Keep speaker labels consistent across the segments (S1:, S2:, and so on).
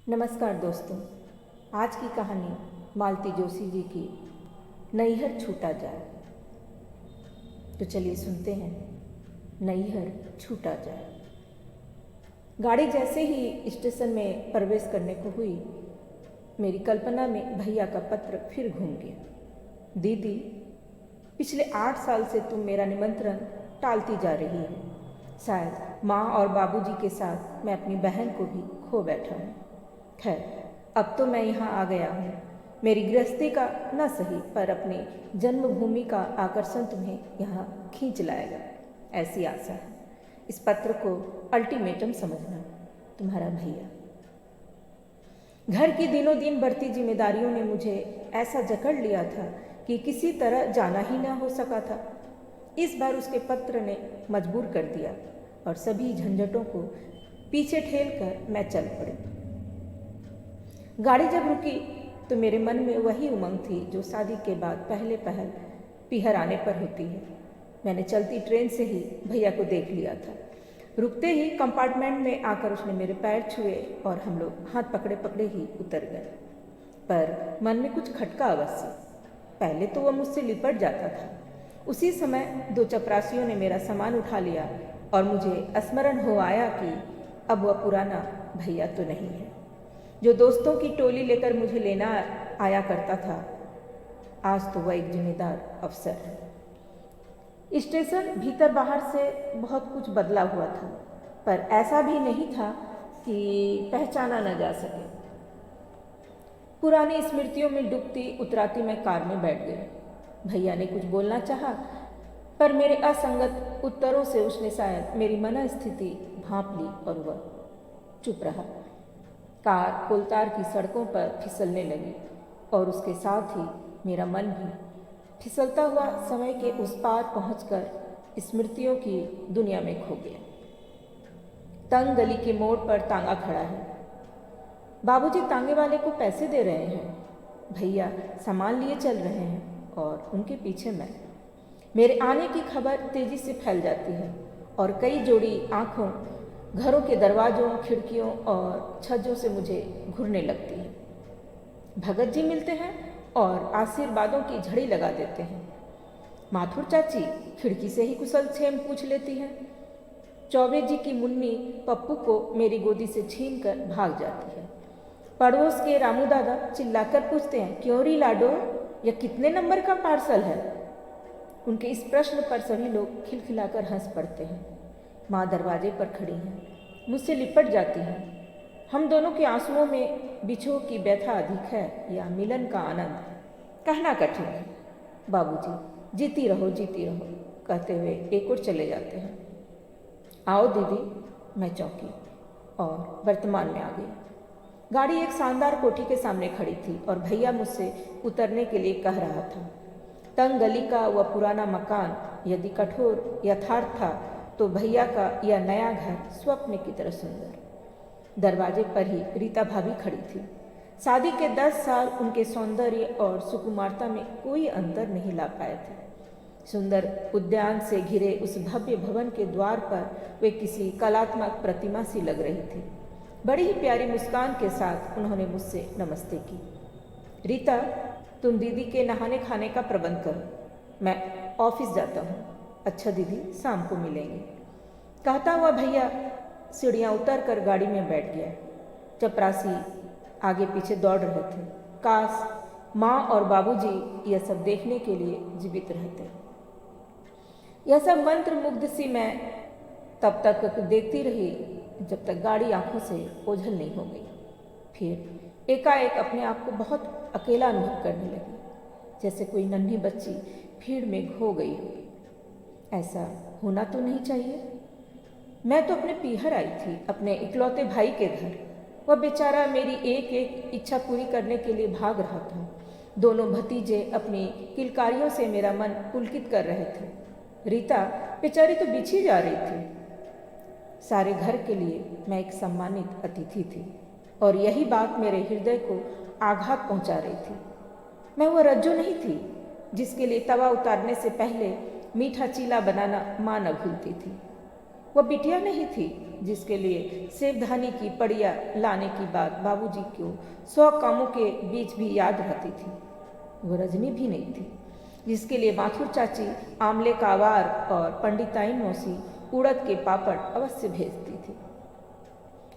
S1: नमस्कार दोस्तों। आज की कहानी मालती जोशी जी की नैहर छूटा जाए। तो चलिए सुनते हैं नैहर छूटा जाए। गाड़ी जैसे ही स्टेशन में प्रवेश करने को हुई, मेरी कल्पना में भैया का पत्र फिर घूम गया। दीदी, पिछले 8 साल से तुम मेरा निमंत्रण टालती जा रही हो। शायद माँ और बाबूजी के साथ मैं अपनी बहन को भी खो बैठा हूँ। खैर, अब तो मैं यहाँ आ गया हूँ। मेरी गृहस्थी का न सही पर अपनी जन्मभूमि का आकर्षण तुम्हें यहाँ खींच लाएगा, ऐसी आशा है। इस पत्र को अल्टीमेटम समझना। तुम्हारा भैया। घर की दिनों दिन बढ़ती जिम्मेदारियों ने मुझे ऐसा जकड़ लिया था कि किसी तरह जाना ही न हो सका था। इस बार उसके पत्र ने मजबूर कर दिया और सभी झंझटों को पीछे ठेल कर मैं चल पड़ी। गाड़ी जब रुकी तो मेरे मन में वही उमंग थी जो शादी के बाद पहले पहल पीहर आने पर होती है। मैंने चलती ट्रेन से ही भैया को देख लिया था। रुकते ही कंपार्टमेंट में आकर उसने मेरे पैर छुए और हम लोग हाथ पकड़े पकड़े ही उतर गए। पर मन में कुछ खटका अवश्य। पहले तो वह मुझसे लिपट जाता था। उसी समय 2 चपरासियों ने मेरा सामान उठा लिया और मुझे स्मरण हो आया कि अब वह पुराना भैया तो नहीं है जो दोस्तों की टोली लेकर मुझे लेना आया करता था। आज तो वह एक जिम्मेदार अफसर है। स्टेशन भीतर बाहर से बहुत कुछ बदला हुआ था, पर ऐसा भी नहीं था कि पहचाना न जा सके। पुरानी स्मृतियों में डूबती उतराती मैं कार में बैठ गई। भैया ने कुछ बोलना चाहा, पर मेरे असंगत उत्तरों से उसने शायद मेरी मनस्थिति भांप ली और वह चुप रहा। कार कोलतार की सड़कों पर फिसलने लगी और उसके साथ ही मेरा मन भी फिसलता हुआ समय के उस पार पहुंचकर स्मृतियों की दुनिया में खो गया। तंग गली के मोड़ पर तांगा खड़ा है। बाबूजी तांगे वाले को पैसे दे रहे हैं। भैया सामान लिए चल रहे हैं और उनके पीछे मैं। मेरे आने की खबर तेजी से फैल जाती है और कई जोड़ी आंखों घरों के दरवाजों, खिड़कियों और छज्जों से मुझे घूरने लगती है। भगत जी मिलते हैं और आशीर्वादों की झड़ी लगा देते हैं। माथुर चाची खिड़की से ही कुशल क्षेम पूछ लेती हैं। चौबे जी की मुन्नी पप्पू को मेरी गोदी से छीन कर भाग जाती है। पड़ोस के रामू दादा चिल्लाकर पूछते हैं, क्यों री लाडो, यह कितने नंबर का पार्सल है? उनके इस प्रश्न पर सभी लोग खिलखिलाकर हंस पड़ते हैं। माँ दरवाजे पर खड़ी हैं, मुझसे लिपट जाती हैं। हम दोनों के आंसुओं में बिछोह की व्यथा अधिक है या मिलन का आनंद, कहना कठिन है। बाबूजी जीती रहो कहते हुए एक और चले जाते हैं। आओ दीदी। मैं चौंकी और वर्तमान में आ गई। गाड़ी एक शानदार कोठी के सामने खड़ी थी और भैया मुझसे उतरने के लिए कह रहा था। तंग गली का वह पुराना मकान यदि कठोर यथार्थ था तो भैया का यह नया घर स्वप्न की तरह सुंदर। दरवाजे पर ही रीता भाभी खड़ी थी। शादी के 10 साल उनके सौंदर्य और सुकुमारता में कोई अंतर नहीं ला पाए थे। सुंदर उद्यान से घिरे उस भव्य भवन के द्वार पर वे किसी कलात्मक प्रतिमा सी लग रही थी। बड़ी ही प्यारी मुस्कान के साथ उन्होंने मुझसे नमस्ते की। रीता, तुम दीदी के नहाने खाने का प्रबंध करो, मैं ऑफिस जाता हूँ। अच्छा दीदी, शाम को मिलेंगे, कहता हुआ भैया सीढ़ियाँ उतर कर गाड़ी में बैठ गया। चपरासी आगे पीछे दौड़ रहे थे। काश माँ और बाबूजी यह सब देखने के लिए जीवित रहते। यह सब मंत्र मुग्ध सी मैं तब तक देखती रही जब तक गाड़ी आंखों से ओझल नहीं हो गई। फिर एकाएक अपने आप को बहुत अकेला अनुभव करने लगी, जैसे कोई नन्ही बच्ची भीड़ में खो गई हो। ऐसा होना तो नहीं चाहिए। मैं तो अपने पीहर आई थी, अपने इकलौते भाई के घर। वह बेचारा मेरी एक एक इच्छा पूरी करने के लिए भाग रहा था। दोनों भतीजे अपनी किलकारियों से मेरा मन पुलकित कर रहे थे। रीता बेचारी तो बिछी जा रही थी। सारे घर के लिए मैं एक सम्मानित अतिथि थी और यही बात मेरे हृदय को आघात पहुंचा रही थी। मैं वह रज्जू नहीं थी जिसके लिए तवा उतारने से पहले मीठा चीला बनाना माँ न भूलती थी। वह बिटिया नहीं थी जिसके लिए सेवधानी की पड़िया लाने की बात बाबूजी को 100 कामों के बीच भी याद रहती थी। वह रजनी भी नहीं थी जिसके लिए माथुर चाची आमले का अवार और पंडिताइन मौसी उड़द के पापड़ अवश्य भेजती थी।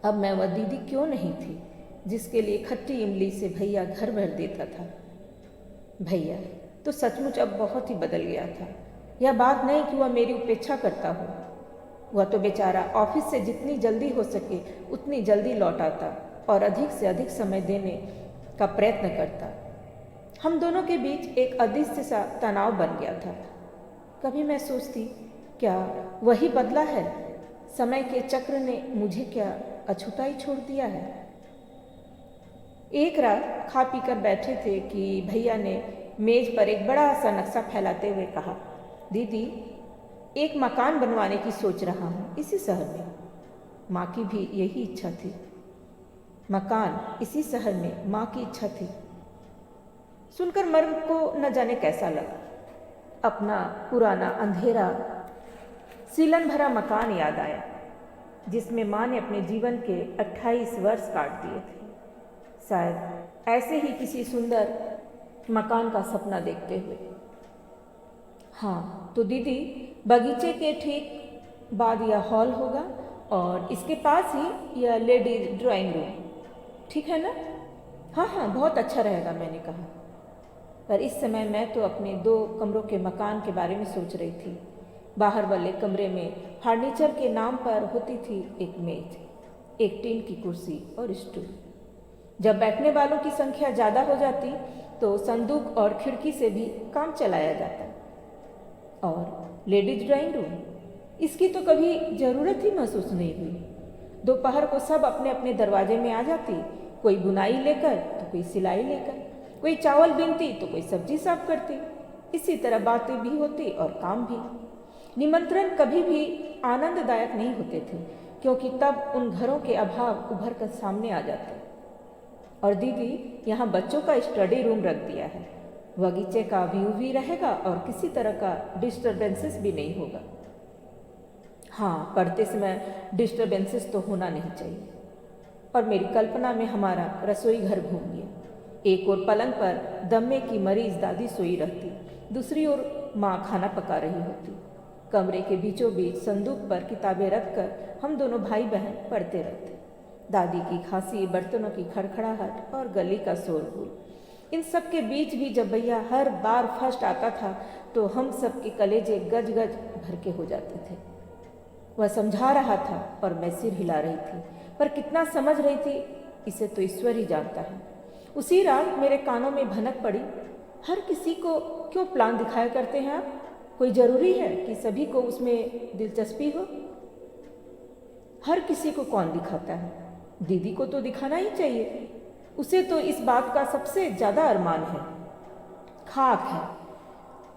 S1: अब मैं वह दीदी क्यों नहीं थी जिसके लिए खट्टी इमली से भैया घर भर देता था। भैया तो सचमुच अब बहुत ही बदल गया था। यह बात नहीं कि वह मेरी उपेक्षा करता हो, वह तो बेचारा ऑफिस से जितनी जल्दी हो सके उतनी जल्दी लौट आता और अधिक से अधिक समय देने का प्रयत्न करता। हम दोनों के बीच एक अदृश्य सा तनाव बन गया था। कभी मैं सोचती, क्या वही बदला है? समय के चक्र ने मुझे क्या अछूता ही छोड़ दिया है? एक रात खा पी कर बैठे थे कि भैया ने मेज पर एक बड़ा सा नक्शा फैलाते हुए कहा, दीदी एक मकान बनवाने की सोच रहा हूँ इसी शहर में। माँ की भी यही इच्छा थी। मकान इसी शहर में माँ की इच्छा थी। सुनकर मर्म को न जाने कैसा लगा। अपना पुराना अंधेरा सीलन भरा मकान याद आया जिसमें माँ ने अपने जीवन के 28 वर्ष काट दिए थे। शायद ऐसे ही किसी सुंदर मकान का सपना देखते हुए। हाँ तो दीदी, बगीचे के ठीक बाद यह हॉल होगा और इसके पास ही यह लेडीज ड्राइंग रूम, ठीक है ना? हाँ हाँ, बहुत अच्छा रहेगा, मैंने कहा। पर इस समय मैं तो अपने 2 कमरों के मकान के बारे में सोच रही थी। बाहर वाले कमरे में फर्नीचर के नाम पर होती थी एक मेज, एक टीन की कुर्सी और स्टूल। जब बैठने वालों की संख्या ज़्यादा हो जाती तो संदूक और खिड़की से भी काम चलाया जाता। और लेडीज ड्राइंग रूम, इसकी तो कभी ज़रूरत ही महसूस नहीं हुई। दोपहर को सब अपने अपने दरवाजे में आ जाती, कोई बुनाई लेकर तो कोई सिलाई लेकर, कोई चावल बीनती तो कोई सब्जी साफ करती। इसी तरह बातें भी होती और काम भी। निमंत्रण कभी भी आनंददायक नहीं होते थे क्योंकि तब उन घरों के अभाव उभर कर सामने आ जाते। और दीदी यहाँ बच्चों का स्टडी रूम रख दिया है। बगीचे का व्यू भी रहेगा और किसी तरह का डिस्टर्बेंसेस भी नहीं होगा। हाँ, पढ़ते समय डिस्टर्बेंसेस तो होना नहीं चाहिए। और मेरी कल्पना में हमारा रसोई घर घूम गया। एक ओर पलंग पर दम्मे की मरीज दादी सोई रहती, दूसरी ओर माँ खाना पका रही होती। कमरे के बीचों बीच संदूक पर किताबें रखकर हम दोनों भाई बहन पढ़ते रहते। दादी की खांसी, बर्तनों की खड़खड़ाहट और गली का शोरगुल, इन सब के बीच भी जब भैया हर बार फर्स्ट आता था तो हम सब के कलेजे गज गज भर के हो जाते थे। वह समझा रहा था और मैं सिर हिला रही थी, पर कितना समझ रही थी इसे तो ईश्वर ही जानता है। उसी रात मेरे कानों में भनक पड़ी, हर किसी को क्यों प्लान दिखाया करते हैं आप? कोई ज़रूरी है कि सभी को उसमें दिलचस्पी हो? हर किसी को कौन दिखाता है? दीदी को तो दिखाना ही चाहिए। उसे तो इस बात का सबसे ज़्यादा अरमान है। खाक है,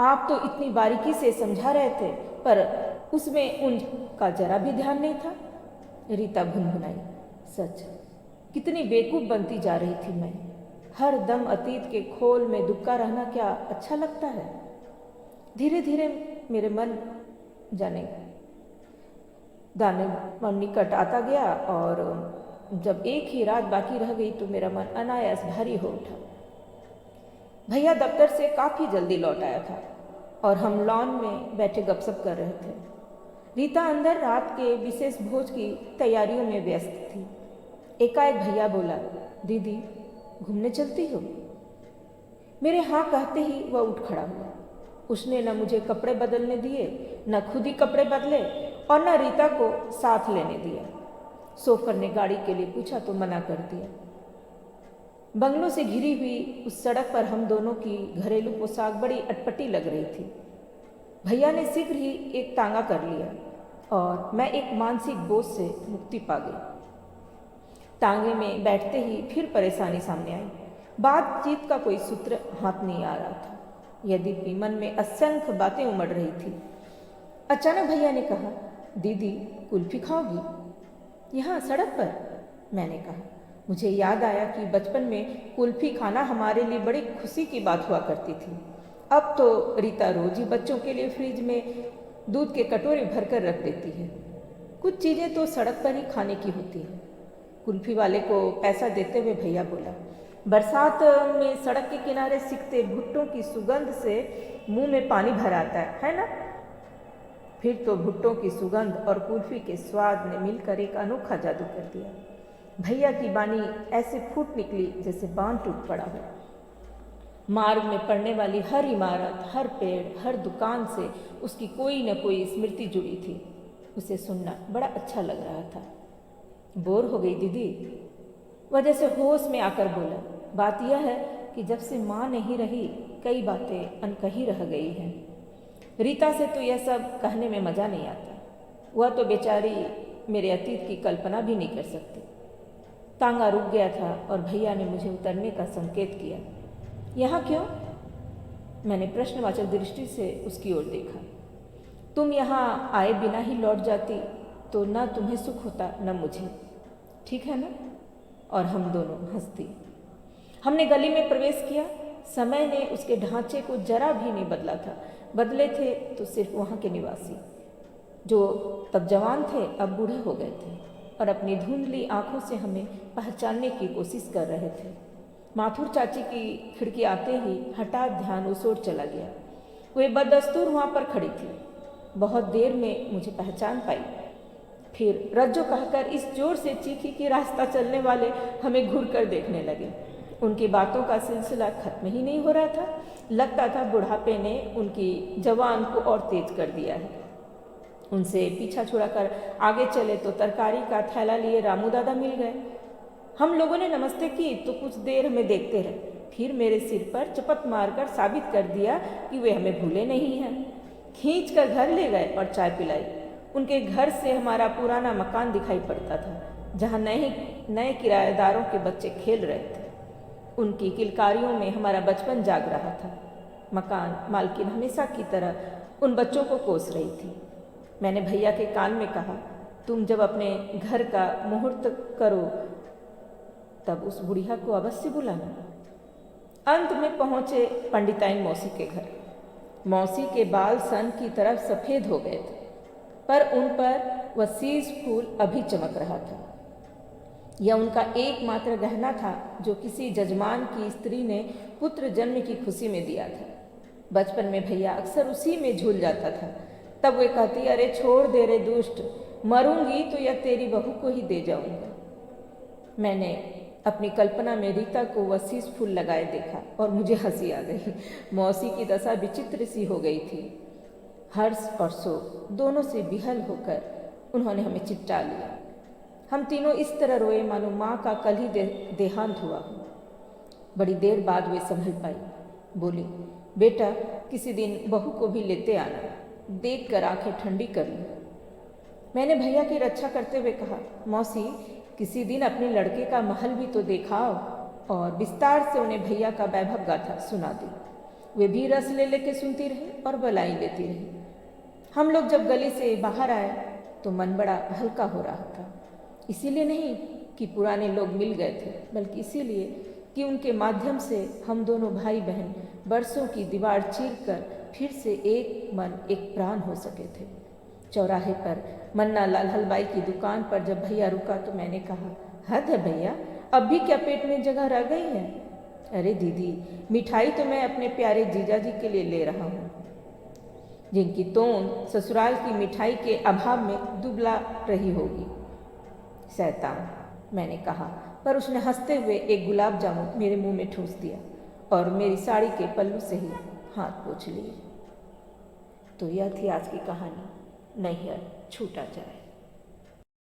S1: आप तो इतनी बारीकी से समझा रहे थे पर उसमें उनका जरा भी ध्यान नहीं था। रीता भुनभुनाई, सच कितनी बेवकूफ़ बनती जा रही थी मैं। हर दम अतीत के खोल में दुबका रहना क्या अच्छा लगता है? धीरे धीरे मेरे मन जाने दाने मन निकट आता गया और जब एक ही रात बाकी रह गई तो मेरा मन अनायास भारी हो उठा। भैया दफ्तर से काफ़ी जल्दी लौट आया था और हम लॉन में बैठे गपशप कर रहे थे। रीता अंदर रात के विशेष भोज की तैयारियों में व्यस्त थी। एकाएक भैया बोला, दीदी घूमने चलती हो? मेरे हाँ कहते ही वह उठ खड़ा हुआ। उसने न मुझे कपड़े बदलने दिए, न खुद ही कपड़े बदले और न रीता को साथ लेने दिया। सोफर ने गाड़ी के लिए पूछा तो मना कर दिया। बंगलों से घिरी हुई उस सड़क पर हम दोनों की घरेलू पोशाक बड़ी अटपटी लग रही थी। भैया ने शीघ्र ही एक तांगा कर लिया और मैं एक मानसिक बोझ से मुक्ति पा गई। तांगे में बैठते ही फिर परेशानी सामने आई। बातचीत का कोई सूत्र हाथ नहीं आ रहा था, यद्यपि मन में असंख्य बातें उमड़ रही थी। अचानक भैया ने कहा, दीदी कुल्फी खाओगी? यहाँ सड़क पर? मैंने कहा। मुझे याद आया कि बचपन में कुल्फी खाना हमारे लिए बड़ी खुशी की बात हुआ करती थी। अब तो रीता रोज ही बच्चों के लिए फ्रिज में दूध के कटोरे भरकर रख देती है। कुछ चीज़ें तो सड़क पर ही खाने की होती हैं। कुल्फी वाले को पैसा देते हुए भैया बोला। बरसात में सड़क के किनारे सिकते भुट्टों की सुगंध से मुंह में पानी भर आता है ना? फिर तो भुट्टों की सुगंध और कुल्फी के स्वाद ने मिलकर एक अनोखा जादू कर दिया। भैया की बानी ऐसे फूट निकली जैसे बांध टूट पड़ा हो। मार्ग में पड़ने वाली हर इमारत, हर पेड़, हर दुकान से उसकी कोई न कोई स्मृति जुड़ी थी। उसे सुनना बड़ा अच्छा लग रहा था। बोर हो गई दीदी? वह जैसे होश में आकर बोला। बात यह है कि जब से माँ नहीं रही कई बातें अनकही रह गई हैं। रीता से तो यह सब कहने में मज़ा नहीं आता। वह तो बेचारी मेरे अतीत की कल्पना भी नहीं कर सकती। तांगा रुक गया था और भैया ने मुझे उतरने का संकेत किया। यहाँ क्यों? मैंने प्रश्नवाचक दृष्टि से उसकी ओर देखा। तुम यहाँ आए बिना ही लौट जाती तो न तुम्हें सुख होता न मुझे, ठीक है ना? और हम दोनों हंसती। हमने गली में प्रवेश किया। समय ने उसके ढांचे को जरा भी नहीं बदला था। बदले थे तो सिर्फ वहाँ के निवासी, जो तब जवान थे अब बूढ़े हो गए थे और अपनी धुंधली आंखों से हमें पहचानने की कोशिश कर रहे थे। माथुर चाची की खिड़की आते ही हठात ध्यान उस ओर चला गया। वे बदस्तूर वहाँ पर खड़ी थी। बहुत देर में मुझे पहचान पाई। फिर रज्जो कहकर इस जोर से चीखी कि रास्ता चलने वाले हमें घूर कर देखने लगे। उनकी बातों का सिलसिला खत्म ही नहीं हो रहा था। लगता था बुढ़ापे ने उनकी जवान को और तेज कर दिया है। उनसे पीछा छुड़ाकर आगे चले तो तरकारी का थैला लिए रामू दादा मिल गए। हम लोगों ने नमस्ते की तो कुछ देर हमें देखते रहे। फिर मेरे सिर पर चपत मारकर साबित कर दिया कि वे हमें भूले नहीं हैं। खींच कर घर ले गए और चाय पिलाई। उनके घर से हमारा पुराना मकान दिखाई पड़ता था, जहाँ नए किराएदारों के बच्चे खेल रहे थे। उनकी किलकारियों में हमारा बचपन जाग रहा था। मकान मालकिन हमेशा की तरह उन बच्चों को कोस रही थी। मैंने भैया के कान में कहा, तुम जब अपने घर का मुहूर्त करो तब उस बुढ़िया को अवश्य बुलाना। अंत में पहुँचे पंडिताइन मौसी के घर। मौसी के बाल सन की तरफ सफ़ेद हो गए थे, पर उन पर वह सीस फूल अभी चमक रहा था। यह उनका एकमात्र गहना था जो किसी जजमान की स्त्री ने पुत्र जन्म की खुशी में दिया था। बचपन में भैया अक्सर उसी में झूल जाता था। तब वे कहती, अरे छोड़ दे रे दुष्ट, मरूंगी तो यह तेरी बहू को ही दे जाऊंगा। मैंने अपनी कल्पना में रीता को वह शीश फूल लगाए देखा और मुझे हंसी आ गई। मौसी की दशा विचित्र सी हो गई थी। हर्ष और शोक दोनों से विहल होकर उन्होंने हमें चिपटा लिया। हम तीनों इस तरह रोए मानो माँ का कल ही देहांत हुआ हो। बड़ी देर बाद वे संभल पाई। बोली, बेटा किसी दिन बहू को भी लेते आना, देख कर आंखें ठंडी कर ली। मैंने भैया की रक्षा करते हुए कहा, मौसी किसी दिन अपने लड़के का महल भी तो दिखाओ, और विस्तार से उन्हें भैया का वैभव गाथा सुना दी। वे भी रस ले लेके सुनती रही और बलाई लेती रही। हम लोग जब गली से बाहर आए तो मन बड़ा हल्का हो रहा था। इसीलिए नहीं कि पुराने लोग मिल गए थे, बल्कि इसीलिए कि उनके माध्यम से हम दोनों भाई बहन बरसों की दीवार चीरकर फिर से एक मन एक प्राण हो सके थे। चौराहे पर मन्ना लाल हलवाई की दुकान पर जब भैया रुका तो मैंने कहा, हद है भैया, अब भी क्या पेट में जगह रह गई है? अरे दीदी, मिठाई तो मैं अपने प्यारे जीजा जी के लिए ले रहा हूँ, जिनकी तोंद ससुराल की मिठाई के अभाव में दुबला रही होगी। शैतान, मैंने कहा, पर उसने हंसते हुए एक गुलाब जामुन मेरे मुंह में ठूंस दिया और मेरी साड़ी के पल्लू से ही हाथ पोंछ लिए। तो यह थी आज की कहानी, नैहर छूटा जाए।